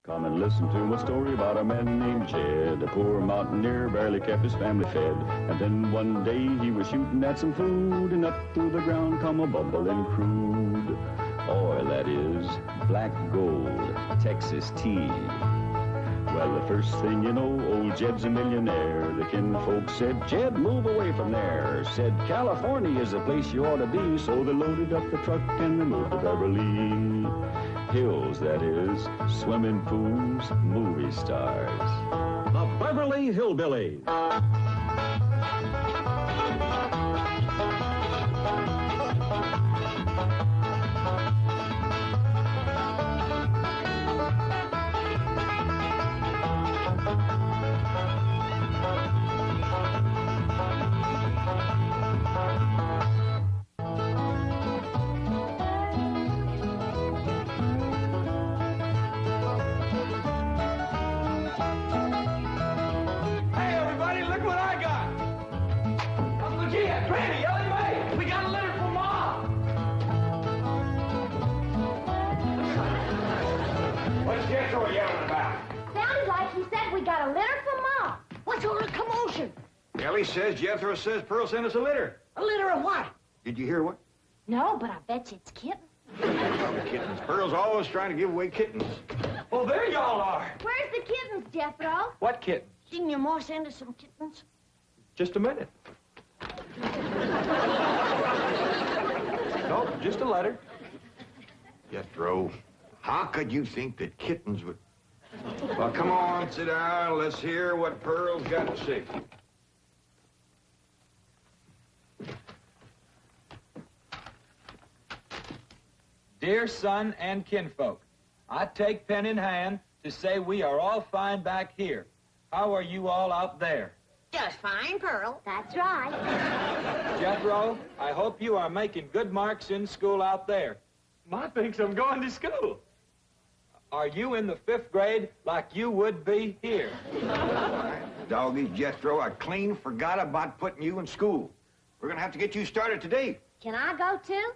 Come and listen to my story about a man named Jed. A poor mountaineer barely kept his family fed. And then one day he was shooting at some food, and up through the ground come a bubbling crude oil, that is, black gold, Texas tea. Well, the first thing you know, old Jed's a millionaire. The kinfolk said, Jed, move away from there. Said, California is the place you ought to be. So they loaded up the truck and they moved to Beverley Hills, that is, swimming pools, movie stars. The Beverly Hillbillies. Jethro yelling about? Sounded like he said we got a litter from Mom. What's all the commotion? Ellie says Jethro says Pearl sent us a litter. A litter of what? Did you hear what? No, but I bet you it's kittens. Kittens. Pearl's always trying to give away kittens. Well, there y'all are. Where's the kittens, Jethro? What kittens? Didn't your ma send us some kittens? Just a minute. No, just a letter. Jethro, how could you think that kittens would... Well, come on, sit down. Let's hear what Pearl's got to say. Dear son and kinfolk, I take pen in hand to say we are all fine back here. How are you all out there? Just fine, Pearl. That's right. Jethro, I hope you are making good marks in school out there. Ma thinks I'm going to school. Are you in the 5th grade like you would be here? Doggies, Jethro, I clean forgot about putting you in school. We're going to have to get you started today. Can I go too?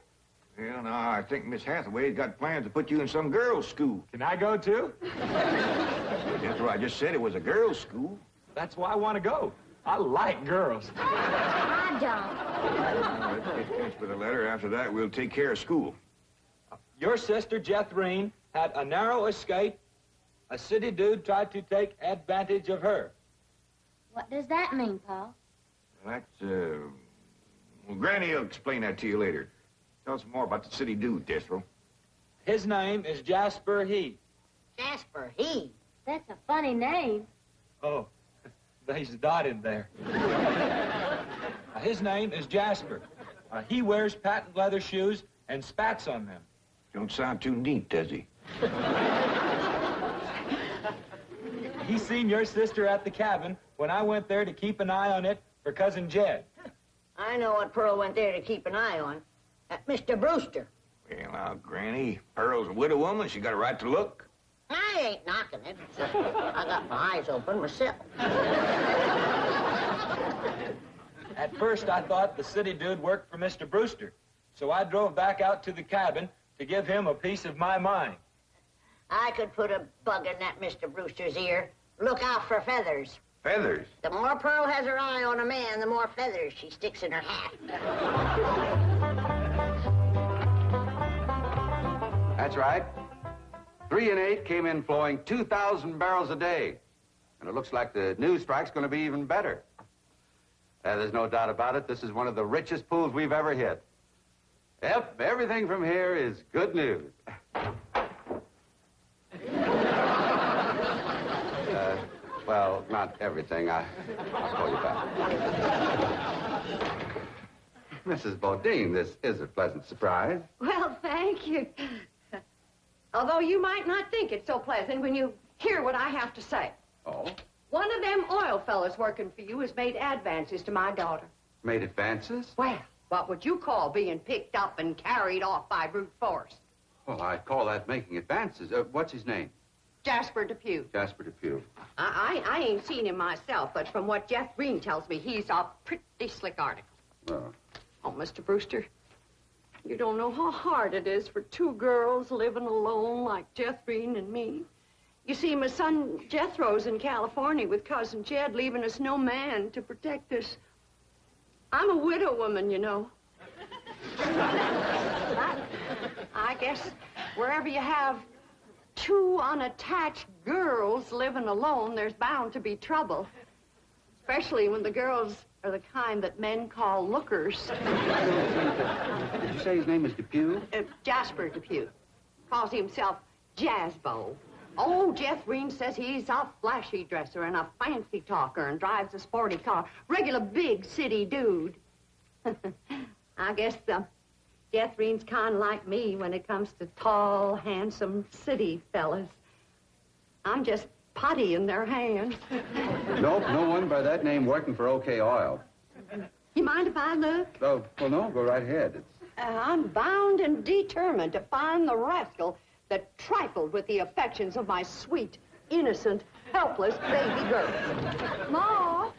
Well, no, I think Miss Hathaway's got plans to put you in some girls' school. Can I go too? Jethro, I just said it was a girls' school. That's why I want to go. I like girls. I don't. Let's get finished with the letter. After that, we'll take care of school. Your sister, Jethrine, had a narrow escape. A city dude tried to take advantage of her. What does that mean, Paul? That's, well, Granny will explain that to you later. Tell us more about the city dude, Jethro. His name is Jasper Heath. Jasper Heath? That's a funny name. Oh, there's a dot in there. His name is Jasper. He wears patent leather shoes and spats on them. Don't sound too neat, does he? He seen your sister at the cabin when I went there to keep an eye on it for Cousin Jed. I know what Pearl went there to keep an eye on. Mr. Brewster. Well, now, Granny, Pearl's a widow woman. She got a right to look. I ain't knocking it. I got my eyes open myself. At first, I thought the city dude worked for Mr. Brewster, so I drove back out to the cabin to give him a piece of my mind. I could put a bug in that Mr. Brewster's ear. Look out for feathers. Feathers? The more Pearl has her eye on a man, the more feathers she sticks in her hat. That's right. 3 and 8 came in flowing 2,000 barrels a day. And it looks like the news strike's going to be even better. There's no doubt about it. This is one of the richest pools we've ever hit. Yep, everything from here is good news. Well, not everything. I'll call you back. Mrs. Bodine, this is a pleasant surprise. Well, thank you. Although you might not think it's so pleasant when you hear what I have to say. Oh? One of them oil fellas working for you has made advances to my daughter. Made advances? Well, what would you call being picked up and carried off by brute force? Well, I'd call that making advances. What's his name? Jasper Depew. Jasper Depew. I ain't seen him myself, but from what Jethro tells me, he's a pretty slick article. Oh. Oh, Mr. Brewster, you don't know how hard it is for 2 girls living alone like Jethro and me. You see, my son Jethro's in California with Cousin Jed, leaving us no man to protect us. I'm a widow woman, you know. I guess wherever you have two unattached girls living alone, there's bound to be trouble. Especially when the girls are the kind that men call lookers. Did you say his name is Depew? Jasper Depew. Calls himself Jazzbo. Oh, Jethro says he's a flashy dresser and a fancy talker and drives a sporty car. Regular big city dude. I guess Jethro's kind of like me when it comes to tall, handsome city fellas. I'm just putty in their hands. Nope, no one by that name working for OK Oil. You mind if I look? Oh, well, no, go right ahead. I'm bound and determined to find the rascal that trifled with the affections of my sweet, innocent, helpless baby girl. Ma!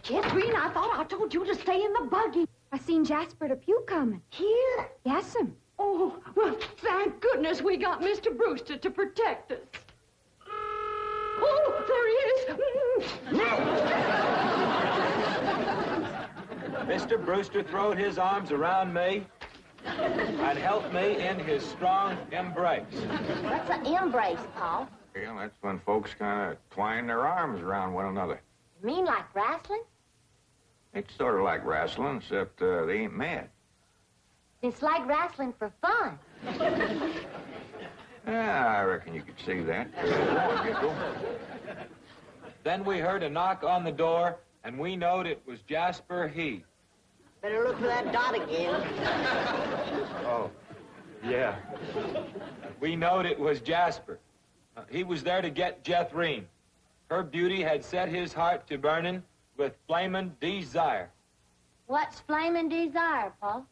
Jethro, I thought I told you to stay in the buggy. I seen Jasper Depew coming. Here? Yes'm. Oh, well, thank goodness we got Mr. Brewster to protect us. Oh, there he is. Mr. Brewster throwed his arms around me and helped me in his strong embrace. What's an embrace, Paul? Well, that's when folks kind of twine their arms around one another. You mean like wrestling? It's sort of like wrestling, except they ain't mad. It's like wrestling for fun. Yeah, I reckon you could see that. Then we heard a knock on the door, and we knowed it was Jasper He. Better look for that dot again. Oh, yeah. We knowed it was Jasper. He was there to get Jethrine. Her beauty had set his heart to burning with flaming desire. What's flaming desire, Paul?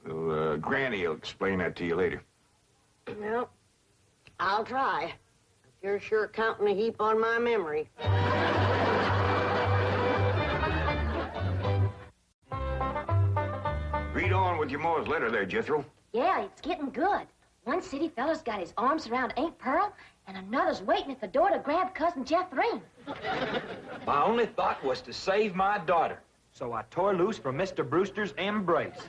Well, Granny will explain that to you later. Well, I'll try. You're sure counting a heap on my memory. Read on with your Ma's letter there, Jethro. Yeah, it's getting good. One city fella's got his arms around Aunt Pearl, and another's waiting at the door to grab Cousin Jethrine. My only thought was to save my daughter, so I tore loose from Mr. Brewster's embrace.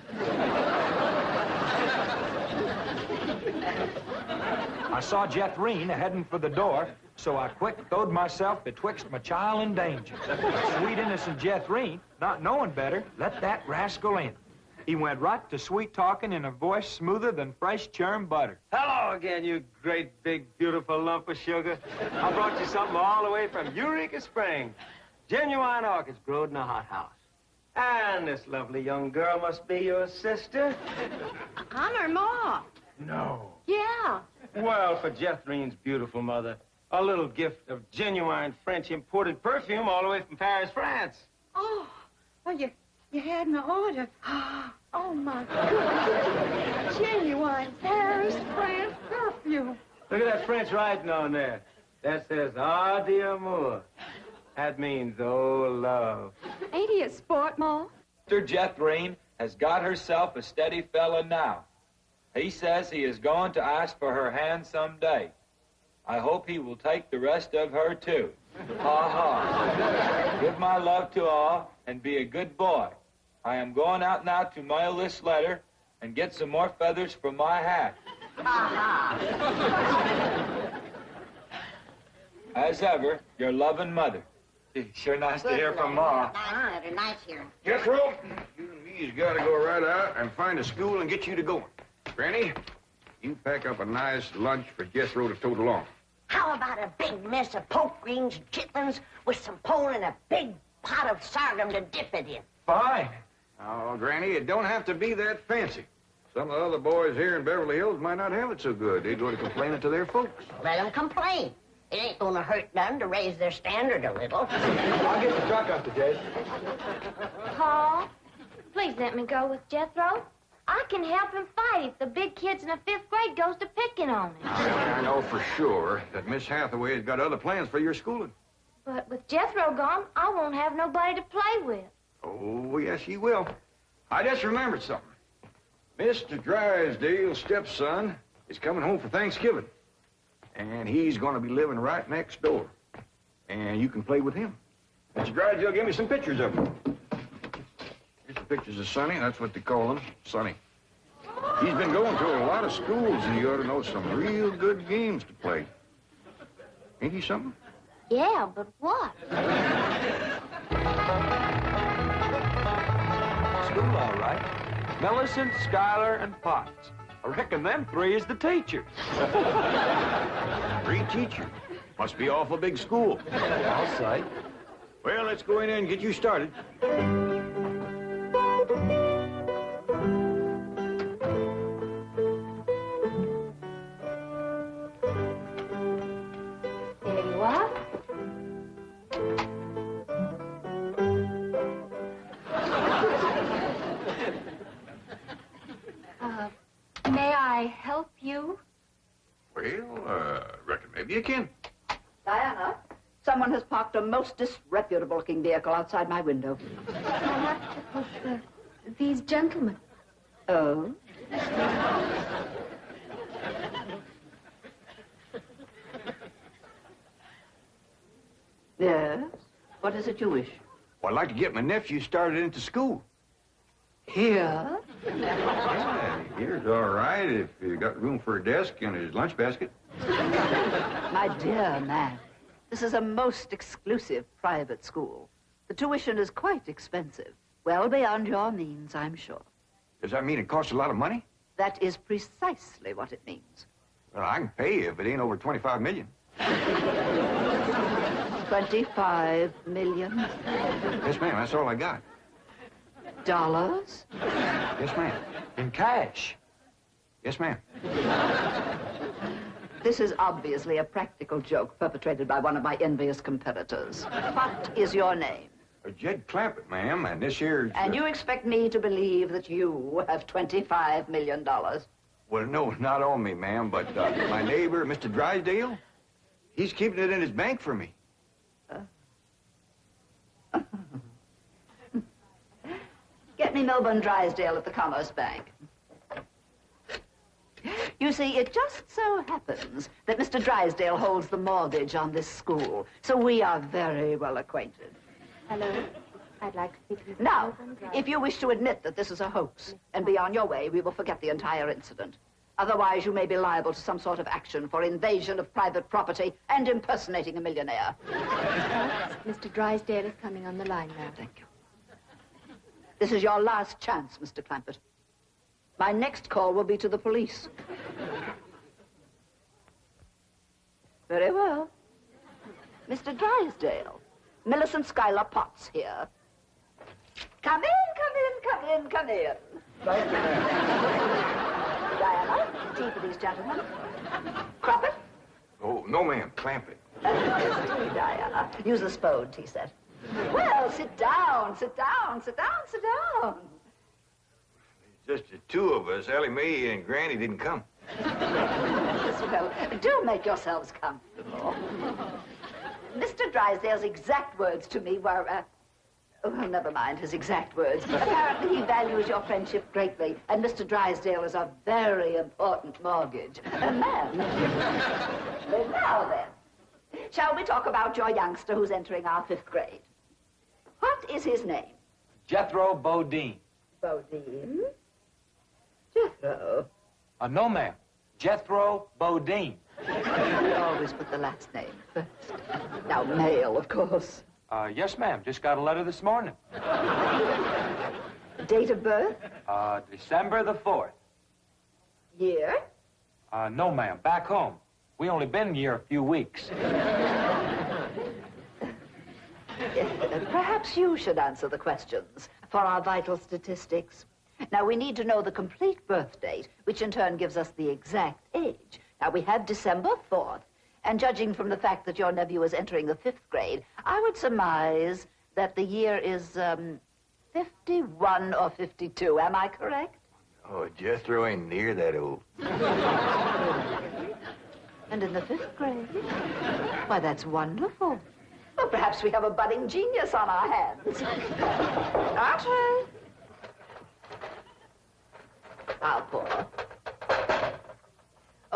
I saw Jethrine heading for the door, so I quick throwed myself betwixt my child and danger. Sweet innocent Jethrine, not knowing better, let that rascal in. He went right to sweet-talking in a voice smoother than fresh churned butter. Hello again, you great, big, beautiful lump of sugar. I brought you something all the way from Eureka Springs. Genuine orchids growed in a hothouse. And this lovely young girl must be your sister. I'm her ma. No. Yeah. Well, for Jethrine's beautiful mother, a little gift of genuine French imported perfume all the way from Paris, France. Oh, well, you had my order. Oh, my goodness. Genuine Paris, France perfume. Look at that French writing on there. That says, "Ah, d'amour." That means, oh, love. Ain't he a sport, Ma? Mr. Jethrine has got herself a steady fella now. He says he is going to ask for her hand someday. I hope he will take the rest of her, too. Ha ha. Give my love to all and be a good boy. I am going out now to mail this letter and get some more feathers for my hat. As ever, your loving mother. Sure nice to hear from Ma. Nice letter, nice hearing. Jethro, you and me's got to go right out and find a school and get you to going. Granny, you pack up a nice lunch for Jethro to tote along. How about a big mess of poke greens and chitlins with some pole and a big pot of sorghum to dip it in? Fine. Oh, Granny, it don't have to be that fancy. Some of the other boys here in Beverly Hills might not have it so good. They'd go to complaining to their folks. Let them complain. It ain't gonna hurt none to raise their standard a little. I'll get the truck up to Jed. Paul, please let me go with Jethro. I can help him fight if the big kids in the 5th grade goes to picking on him. I know for sure that Miss Hathaway has got other plans for your schooling. But with Jethro gone, I won't have nobody to play with. Oh, yes, you will. I just remembered something. Mr. Drysdale's stepson is coming home for Thanksgiving. And he's going to be living right next door. And you can play with him. Mr. Drysdale, give me some pictures of him. Here's some pictures of Sonny. That's what they call him, Sonny. He's been going to a lot of schools, and you ought to know some real good games to play. Ain't he something? Yeah, but what? School, all right. Millicent, Schuyler, and Potts. I reckon them three is the teachers. 3 teachers. Must be awful big school. I'll say. Well, let's go in and get you started. There you are. May I help you? Well, reckon maybe you can. Diana, someone has parked a most disreputable-looking vehicle outside my window. I have to put these gentlemen. Oh? Yes? What is it you wish? Well, I'd like to get my nephew started into school. Here? Yeah, here's all right if you got room for a desk and his lunch basket. My dear man, this is a most exclusive private school. The tuition is quite expensive. Well beyond your means, I'm sure. Does that mean it costs a lot of money? That is precisely what it means. Well, I can pay you if it ain't over 25 million. 25 million Yes, ma'am, that's all I got. dollars? Yes, ma'am. In cash. Yes, ma'am. This is obviously a practical joke perpetrated by one of my envious competitors. What is your name? Jed Clampett, ma'am, and this here's... And you expect me to believe that you have $25 million? Well, no, not on me, ma'am, but my neighbor, Mr. Drysdale, he's keeping it in his bank for me. Get me Melbourne Drysdale at the Commerce Bank. You see, it just so happens that Mr. Drysdale holds the mortgage on this school, so we are very well acquainted. Hello. I'd like to speak with Now, if you wish to admit that this is a hoax and be on your way, we will forget the entire incident. Otherwise, you may be liable to some sort of action for invasion of private property and impersonating a millionaire. Mr. Drysdale is coming on the line now. Thank you. This is your last chance, Mr. Clampett. My next call will be to the police. Very well. Mr. Drysdale, Millicent Schuyler Potts here. Come in, come in, come in, come in. Thank you, ma'am. Diana, tea for these gentlemen. Crumpet? Oh, no, ma'am, Clampett. Tea, Diana. Use the Spode tea set. Well, sit down, sit down, sit down, sit down. Just the two of us. Ellie Mae and Granny didn't come. Yes, well, do make yourselves comfortable. Mr. Drysdale's exact words to me were, well, never mind his exact words. Apparently he values your friendship greatly, and Mr. Drysdale is a very important mortgage. Man. But now then, shall we talk about your youngster who's entering our 5th grade? What is his name? Jethro Bodine. Bodine? Jethro. No, ma'am. Jethro Bodine. We always put the last name first. Now, male, of course. Yes, ma'am. Just got a letter this morning. Date of birth? December the 4th. Year? No, ma'am. Back home. We only been here a few weeks. Perhaps you should answer the questions for our vital statistics. Now, we need to know the complete birth date, which in turn gives us the exact age. Now, we have December 4th, and judging from the fact that your nephew is entering the 5th grade, I would surmise that the year is 51 or 52. Am I correct? Oh, Jethro ain't near that old. And in the 5th grade? Why, that's wonderful. Well, perhaps we have a budding genius on our hands. Archie! I'll pour.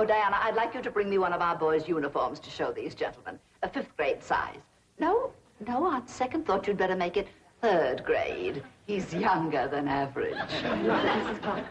Oh, Diana, I'd like you to bring me one of our boys' uniforms to show these gentlemen. A 5th grade size. No, on second thought, you'd better make it 3rd grade. He's younger than average. Mrs. Clark.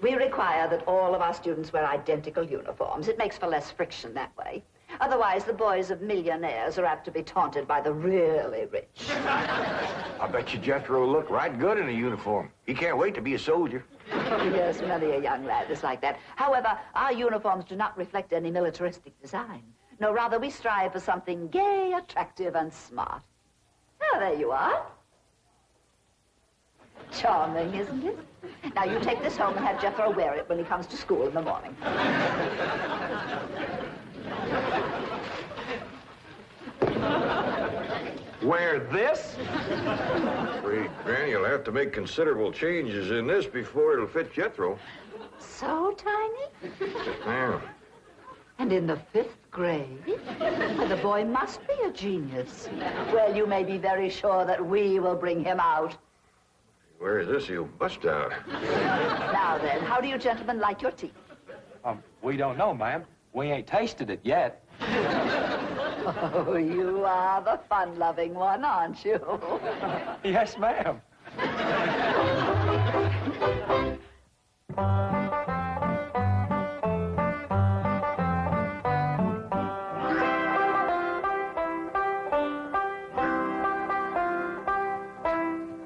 We require that all of our students wear identical uniforms. It makes for less friction that way. Otherwise, the boys of millionaires are apt to be taunted by the really rich. I bet you Jethro will look right good in a uniform. He can't wait to be a soldier. Oh, yes, many a young lad is like that. However, our uniforms do not reflect any militaristic design. No, rather, we strive for something gay, attractive, and smart. Oh, there you are. Charming, isn't it? Now, you take this home and have Jethro wear it when he comes to school in the morning. Wear this? Afraid, Granny, you'll have to make considerable changes in this before it'll fit Jethro. So tiny? Yeah. And in the 5th grade? Well, the boy must be a genius. Well, you may be very sure that we will bring him out. Where is this? He'll bust out. Now then, how do you gentlemen like your tea? We don't know, ma'am. We ain't tasted it yet. Oh, you are the fun-loving one, aren't you? Yes, ma'am.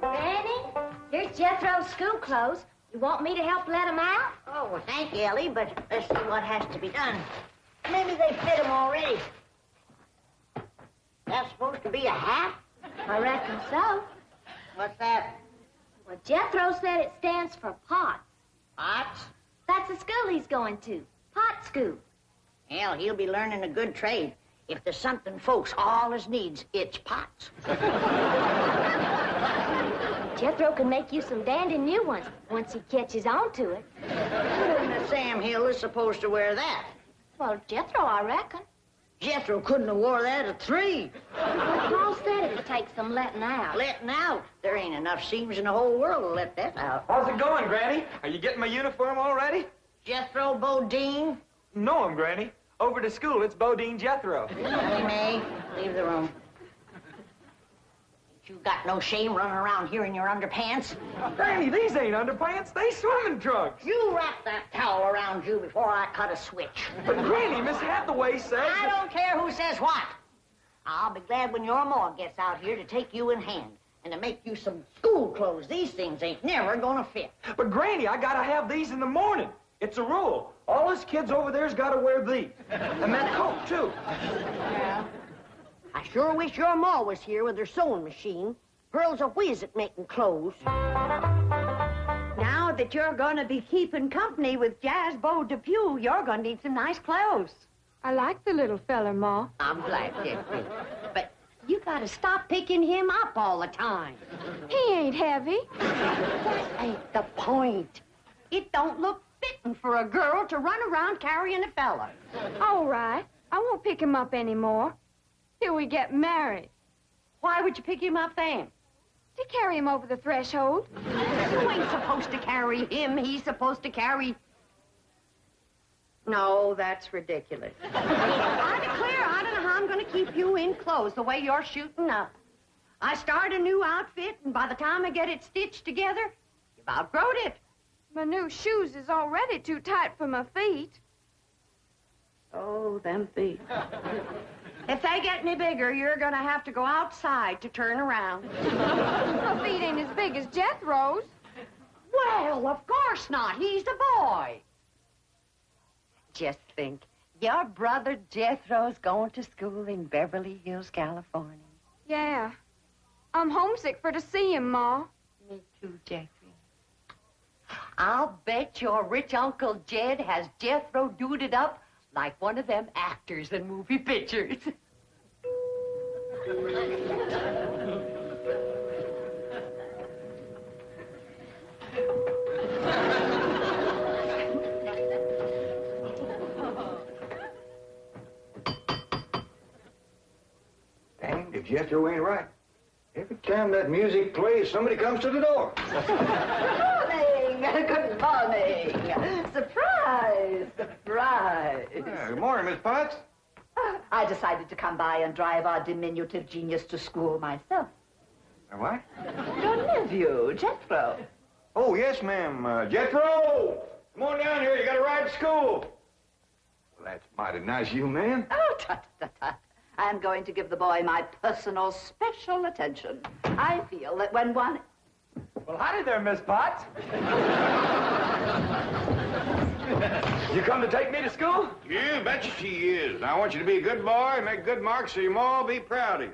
Granny, here's Jethro's school clothes. You want me to help let him out? Oh, well, thank you, Ellie, but let's see what has to be done. Maybe they fit him already. That's supposed to be a hat? I reckon so. What's that? Well, Jethro said it stands for pot. Pots? That's the school he's going to. Pot school. Hell, he'll be learning a good trade. If there's something folks always needs, it's pots. Jethro can make you some dandy new ones once he catches on to it. Now, Sam Hill is supposed to wear that. Well, Jethro, I reckon. Jethro couldn't have wore that at 3. Well, Paul said it would take some letting out. Letting out? There ain't enough seams in the whole world to let that out. How's it going, Granny? Are you getting my uniform already? Jethro Bodine? No, Granny. Over to school, it's Bodine Jethro. Honey May, leave the room. You got no shame running around here in your underpants? Granny, these ain't underpants. They swimming trunks. You wrap that towel around you before I cut a switch. But Granny, Miss Hathaway says... I don't care who says what. I'll be glad when your ma gets out here to take you in hand and to make you some school clothes. These things ain't never gonna fit. But Granny, I gotta have these in the morning. It's a rule. All us kids over there's gotta wear these. And that coat, too. Yeah. I sure wish your ma was here with her sewing machine. Pearl's a whiz at making clothes. Now that you're going to be keeping company with Jazzbo Depew, you're going to need some nice clothes. I like the little fella, Ma. I'm glad, Jeffrey. But you got to stop picking him up all the time. He ain't heavy. That ain't the point. It don't look fitting for a girl to run around carrying a fella. All right. I won't pick him up anymore. Till we get married. Why would you pick him up then? To carry him over the threshold. You ain't supposed to carry him. He's supposed to carry... No, that's ridiculous. I declare, I don't know how I'm going to keep you in clothes the way you're shooting up. I start a new outfit, and by the time I get it stitched together, you've outgrown it. My new shoes is already too tight for my feet. Oh, them feet. If they get any bigger, you're going to have to go outside to turn around. My feet ain't as big as Jethro's. Well, of course not. He's a boy. Just think, your brother Jethro's going to school in Beverly Hills, California. Yeah. I'm homesick for to see him, Ma. Me too, Jeffrey. I'll bet your rich Uncle Jed has Jethro duded up like one of them actors in movie pictures. Dang, if Jethro ain't right. Every time that music plays, somebody comes to the door. Good morning. Good morning. Surprise. Surprise! Good morning, Miss Potts. I decided to come by and drive our diminutive genius to school myself. What? Your nephew, Jethro. Oh, yes, ma'am. Jethro! Come on down here. You got to ride to school. Well, that's mighty nice of you, ma'am. Oh, tut, tut, tut. I'm going to give the boy my personal special attention. I feel that when one... Well, howdy there, Miss Potts. You come to take me to school? Yeah, betcha she is. Now, I want you to be a good boy and make good marks so your ma will be proud of you.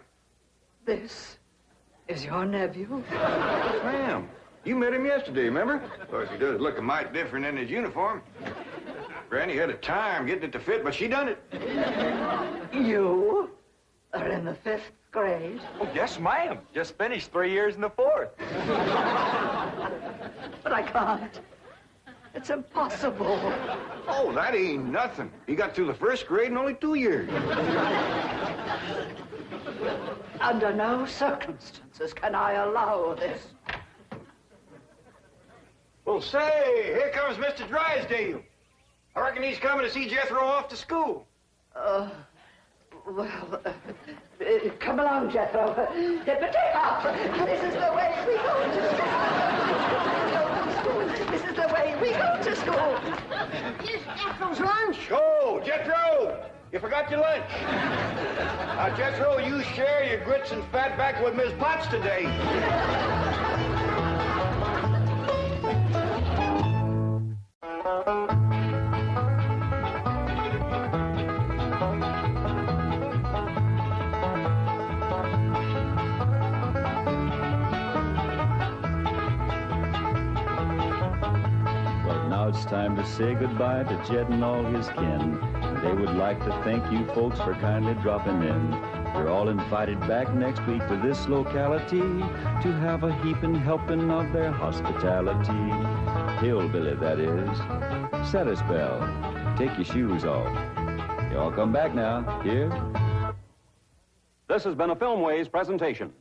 This is your nephew? Ma'am, you met him yesterday, remember? Of course, he does look a mite different in his uniform. Granny had a time getting it to fit, but she done it. You are in the 5th grade? Oh, yes, ma'am. Just finished 3 years in the 4th. But I can't. It's impossible. Oh, that ain't nothing. He got through the 1st grade in only 2 years. Under no circumstances can I allow this. Well, say, here comes Mr. Drysdale. I reckon he's coming to see Jethro off to school. Come along, Jethro. But take off. This is the way we go to school. This is the way we go to school. Here's Jethro's lunch. Oh, Jethro! You forgot your lunch. Now, Jethro, you share your grits and fat back with Miss Potts today. Now it's time to say goodbye to Jed and all his kin. They would like to thank you folks for kindly dropping in. You're all invited back next week to this locality to have a heaping helping of their hospitality. Hillbilly, that is. Set a spell. Take your shoes off. You all come back now. Here. This has been a Filmways presentation.